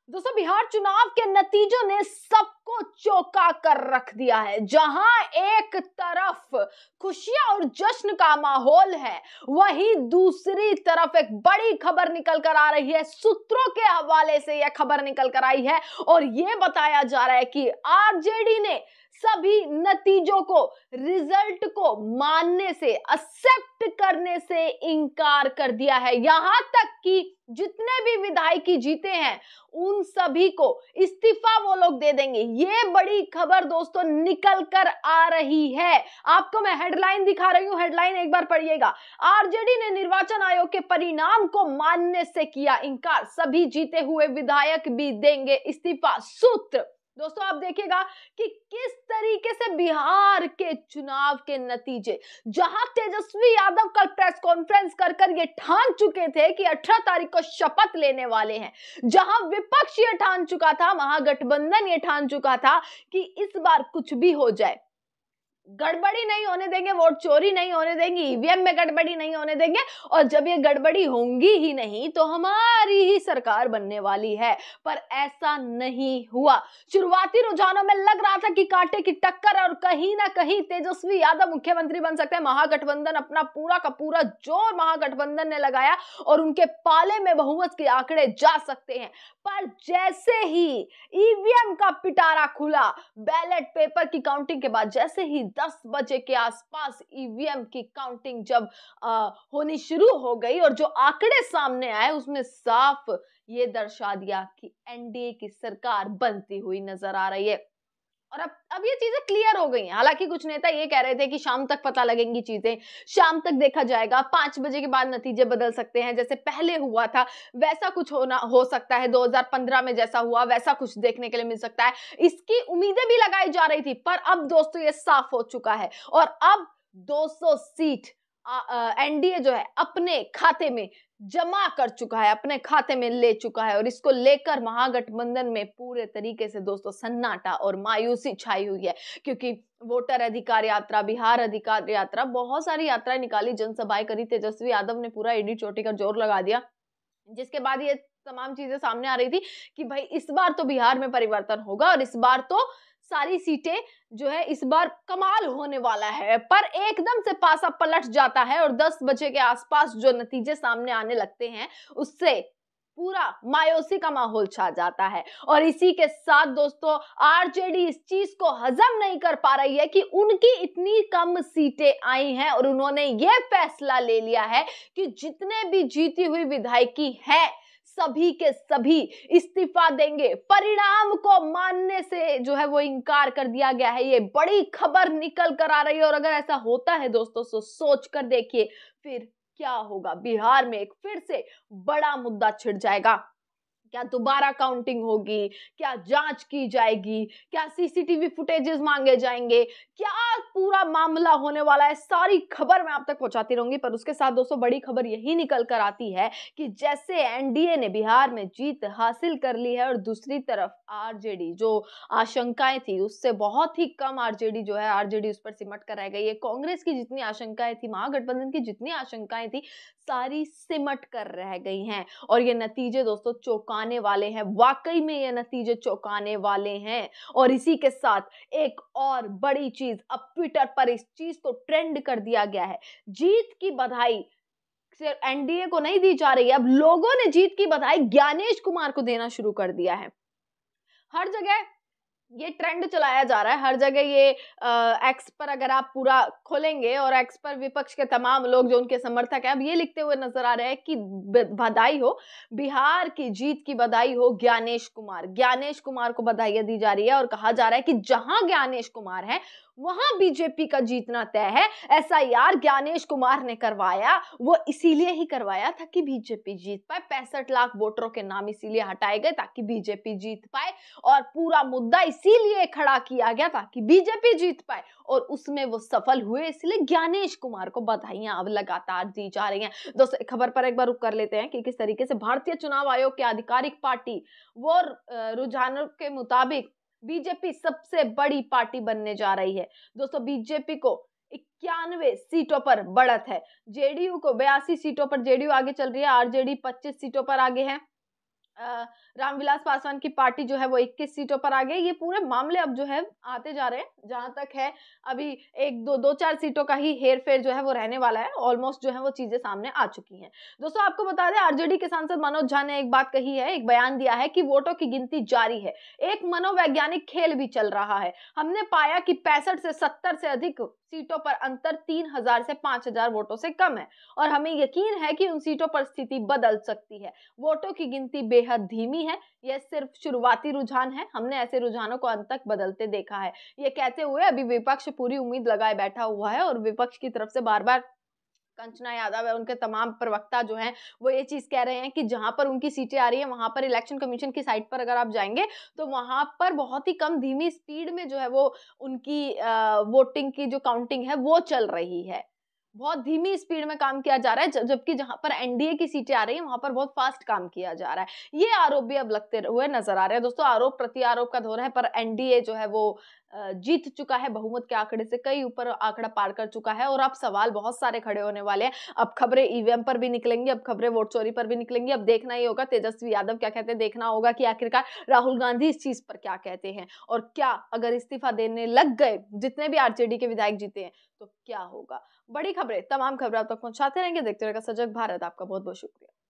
दोस्तों, बिहार चुनाव के नतीजों ने सबको चौंका कर रख दिया है। जहां एक तरफ खुशियां और जश्न का माहौल है, वहीं दूसरी तरफ एक बड़ी खबर निकल कर आ रही है। सूत्रों के हवाले से यह खबर निकल कर आई है और यह बताया जा रहा है कि आरजेडी ने सभी नतीजों को, रिजल्ट को मानने से, एक्सेप्ट करने से इनकार कर दिया है। यहां तक कि जितने भी विधायकी जीते हैं उन सभी को इस्तीफा वो लोग दे देंगे। ये बड़ी खबर दोस्तों निकल कर आ रही है। आपको मैं हेडलाइन दिखा रही हूं, हेडलाइन एक बार पढ़िएगा। आरजेडी ने निर्वाचन आयोग के परिणाम को मानने से किया इनकार, सभी जीते हुए विधायक भी देंगे इस्तीफा। सूत्र दोस्तों आप देखिएगा कि किस तरीके से बिहार के चुनाव के नतीजे, जहां तेजस्वी यादव कल प्रेस कॉन्फ्रेंस कर ये ठान चुके थे कि 18 तारीख को शपथ लेने वाले हैं, जहां विपक्ष ये ठान चुका था, महागठबंधन ये ठान चुका था कि इस बार कुछ भी हो जाए, गड़बड़ी नहीं होने देंगे, वोट चोरी नहीं होने देंगे, ईवीएम में गड़बड़ी नहीं होने देंगे, और जब ये गड़बड़ी होंगी ही नहीं तो हमारी ही सरकार बनने वाली है। पर ऐसा नहीं हुआ। शुरुआती रुझानों में लग रहा था कि कांटे की टक्कर और कहीं ना कहीं तेजस्वी यादव मुख्यमंत्री बन सकते हैं। महागठबंधन अपना पूरा का पूरा जोर महागठबंधन ने लगाया और उनके पाले में बहुमत के आंकड़े जा सकते हैं। पर जैसे ही ईवीएम का पिटारा खुला, बैलेट पेपर की काउंटिंग के बाद जैसे ही 10 बजे के आसपास ईवीएम की काउंटिंग जब होनी शुरू हो गई और जो आंकड़े सामने आए उसने साफ ये दर्शा दिया कि एनडीए की सरकार बनती हुई नजर आ रही है। और अब ये चीजें क्लियर हो गई हैं। हालांकि कुछ नेता ये कह रहे थे कि शाम तक पता लगेंगी चीजें, शाम तक देखा जाएगा, 5 बजे के बाद नतीजे बदल सकते हैं, जैसे पहले हुआ था वैसा कुछ हो सकता है, 2015 में जैसा हुआ वैसा कुछ देखने के लिए मिल सकता है। इसकी उम्मीदें भी लगाई जा रही थी, पर अब दोस्तों ये साफ हो चुका है और अब 200 सीट एनडीए जो है अपने खाते में जमा कर चुका है, अपने खाते में ले चुका है। और इसको लेकर महागठबंधन में पूरे तरीके से दोस्तों सन्नाटा और मायूसी छाई हुई है, क्योंकि वोटर अधिकार यात्रा, बिहार अधिकार यात्रा, बहुत सारी यात्राएं निकाली, जनसभाएं करी, तेजस्वी यादव ने पूरा एडी चोटी का जोर लगा दिया, जिसके बाद ये तमाम चीजें सामने आ रही थी कि भाई इस बार तो बिहार में परिवर्तन होगा और इस बार तो सारी सीटें जो है इस बार कमाल होने वाला है। पर एकदम से पासा पलट जाता है और 10 बजे के आसपास जो नतीजे सामने आने लगते हैं उससे पूरा मायूसी का माहौल छा जाता है। और इसी के साथ दोस्तों आरजेडी इस चीज को हजम नहीं कर पा रही है कि उनकी इतनी कम सीटें आई हैं और उन्होंने ये फैसला ले लिया है कि जितने भी जीती हुई विधायकी है सभी के सभी इस्तीफा देंगे। परिणाम को मानने से जो है वो इनकार कर दिया गया है। ये बड़ी खबर निकल कर आ रही है और अगर ऐसा होता है दोस्तों तो सोच कर देखिए फिर क्या होगा। बिहार में एक फिर से बड़ा मुद्दा छिड़ जाएगा। क्या दोबारा काउंटिंग होगी, क्या जांच की जाएगी, क्या सीसीटीवी फुटेजेस मांगे जाएंगे, क्या पूरा मामला होने वाला है, सारी खबर मैं आप तक पहुंचाती रहूंगी। पर उसके साथ दोस्तों बड़ी खबर यही निकल कर आती है कि जैसे एनडीए ने बिहार में जीत हासिल कर ली है और दूसरी तरफ आरजेडी जो आशंकाएं थी उससे बहुत ही कम आरजेडी जो है आरजेडी उस पर सिमट कर रह गई है। कांग्रेस की जितनी आशंकाएं थी, महागठबंधन की जितनी आशंकाएं थी, सारी सिमट कर रह गई हैं। और ये नतीजे दोस्तों चौंकाने वाले हैं, वाकई में ये नतीजे चौंकाने वाले हैं। और इसी के साथ एक और बड़ी चीज, अब ट्विटर पर इस चीज को ट्रेंड कर दिया गया है। जीत की बधाई सिर्फ एनडीए को नहीं दी जा रही है, अब लोगों ने जीत की बधाई ज्ञानेश कुमार को देना शुरू कर दिया है। हर जगह ये ट्रेंड चलाया जा रहा है, हर जगह ये एक्स पर अगर आप पूरा खोलेंगे और एक्स पर विपक्ष के तमाम लोग जो उनके समर्थक हैं अब ये लिखते हुए नजर आ रहे हैं कि बधाई हो, बिहार की जीत की बधाई हो ज्ञानेश कुमार को बधाइयां दी जा रही है। और कहा जा रहा है कि जहां ज्ञानेश कुमार है वहां बीजेपी का जीतना तय है। एसआईआर ज्ञानेश कुमार ने करवाया, वो इसीलिए ही करवाया था कि बीजेपी जीत पाए। 65 लाख वोटरों के नाम इसीलिए हटाए गए ताकि बीजेपी जीत पाए और पूरा मुद्दा इसीलिए खड़ा किया गया ताकि बीजेपी जीत पाए और उसमें वो सफल हुए, इसलिए ज्ञानेश कुमार को बधाइयां अब लगातार दी जा रही हैं। दोस्तों खबर पर एक बार रुक कर लेते हैं कि किस तरीके से भारतीय चुनाव आयोग की आधिकारिक पार्टी वो रुझानों के मुताबिक बीजेपी सबसे बड़ी पार्टी बनने जा रही है। दोस्तों बीजेपी को 91 सीटों पर बढ़त है, जेडीयू को 82 सीटों पर जेडीयू आगे चल रही है, आरजेडी 25 सीटों पर आगे है। अ, रामविलास पासवान की पार्टी जो है वो 21 सीटों पर आ गई। ये पूरे मामले अब जो है आते जा रहे हैं। जहाँ तक है अभी 1-2 2-4 सीटों का ही हेर-फेर जो है वो रहने वाला है। ऑलमोस्ट जो है वो चीज़ें सामने आ चुकी हैं। दोस्तों आपको बता दें आरजेडी के सांसद मनोज झा ने एक बात कही है, एक बयान दिया है कि वोटों की गिनती जारी है। एक मनोवैज्ञानिक खेल भी चल रहा है। हमने पाया कि 65 से 70 से अधिक सीटों पर अंतर 3000 से 5000 वोटों से कम है और हमें यकीन है कि उन सीटों पर स्थिति बदल सकती है। वोटों की गिनती बेहद धीमी है, यह सिर्फ शुरुआती रुझान है। हमने ऐसे रुझानों को अंत तक बदलते देखा है। ये कहते हुए अभी विपक्ष पूरी उम्मीद लगाए बैठा हुआ है और विपक्ष की तरफ से बार-बार कंचना यादव है, उनके तमाम प्रवक्ता जो हैं, वो ये चीज़ कह रहे हैं कि जहाँ पर उनकी सीटें आ रही हैं, वहाँ पर इलेक्शन कमीशन की साइट पर अगर आप जाएँगे, तो वहाँ पर बहुत ही कम धीमी स्पीड में जो है वो उनकी वोटिंग की जो काउंटिंग है, वो चल रही है। बहुत धीमी स्पीड में काम किया जा रहा है, जबकि जहाँ पर एनडीए की सीटें आ रही हैं, वहाँ पर बहुत फास्ट काम किया जा रहा है। ये आरोप भी अब लगते हुए नज़र आ रहे हैं। दोस्तों आरोप प्रत्यारोप का दौर है, पर एनडीए जो है वो जीत चुका है बहुमत के आंकड़े से कई ऊपर आंकड़ा पार कर चुका है और अब सवाल बहुत सारे खड़े होने वाले हैं। अब खबरें ईवीएम पर भी निकलेंगी, अब खबरें वोट चोरी पर भी निकलेंगी। अब देखना ही होगा तेजस्वी यादव क्या कहते हैं, देखना होगा कि आखिरकार राहुल गांधी इस चीज पर क्या कहते हैं और क्या अगर इस्तीफा देने लग गए जितने भी आरजेडी के विधायक जीते हैं तो क्या होगा। बड़ी खबरें, तमाम खबरें आप तक पहुंचाते रहेंगे। देखते रहेगा सजग भारत। आपका बहुत बहुत शुक्रिया।